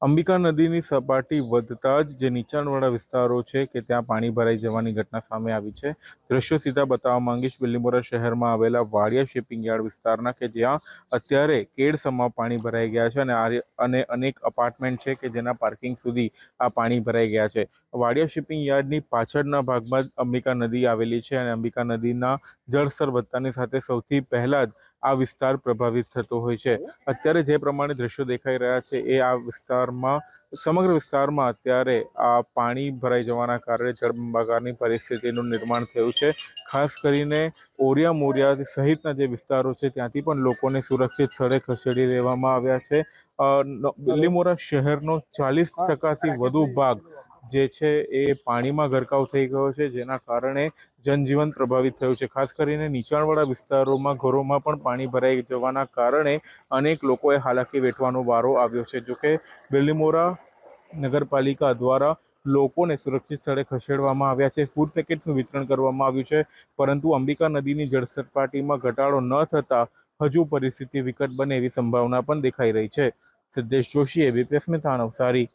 અંબિકા નદીની સપાટી વધતા જ જે નીચાણવાળા વિસ્તારો છે કે ત્યાં પાણી ભરાઈ જવાની ઘટના સામે આવી છે। દ્રશ્યો સીધા બતાવવા માંગીશ બિલીમોરા શહેરમાં આવેલા વાડિયા શિપિંગ યાર્ડ વિસ્તારના કે જ્યાં અત્યારે કેડસમાં પાણી ભરાઈ ગયા છે અને અનેક અપાર્ટમેન્ટ છે કે જેના પાર્કિંગ સુધી આ પાણી ભરાઈ ગયા છે। વાડિયા શિપિંગ યાર્ડની પાછળના ભાગમાં જ અંબિકા નદી આવેલી છે અને અંબિકા નદીના જળસ્તર વધતાની સાથે સૌથી પહેલા જ આ વિસ્તાર પ્રભાવિત થતો હોય છે। અત્યારે જે પ્રમાણે દ્રશ્યો દેખાઈ રહ્યા છે એ આ વિસ્તારમાં સમગ્ર વિસ્તારમાં અત્યારે આ પાણી ભરાઈ જવાના કારણે જળબંબાકારની પરિસ્થિતિનું નિર્માણ થયું છે। ખાસ કરીને ઓરિયા મોરિયા સહિતના જે વિસ્તારો છે ત્યાંથી પણ લોકોને સુરક્ષિત સ્થળે ખસેડી લેવામાં આવ્યા છે। બિલીમોરા શહેરનો 40%થી વધુ ભાગ જે છે એ પાણીમાં ગરકાવ થઈ ગયો છે, જેના કારણે જનજીવન પ્રભાવિત થયું છે। ખાસ કરીને નીચાણવાળા વિસ્તારોમાં ઘરોમાં પણ પાણી ભરાઈ જવાના કારણે અનેક લોકોએ હાલાકી વેઠવાનો વારો આવ્યો છે। જોકે બિલીમોરા નગરપાલિકા દ્વારા લોકોને સુરક્ષિત સ્થળે ખસેડવામાં આવ્યા છે। ફૂડ પેકેટ્સનું વિતરણ કરવામાં આવ્યું છે, પરંતુ અંબિકા નદીની જળસપાટીમાં ઘટાડો ન થતાં હજુ પરિસ્થિતિ વિકટ બને એવી સંભાવના પણ દેખાઈ રહી છે। સિદ્ધેશ જોશી, એબીપી અસ્મિતા, નવસારી।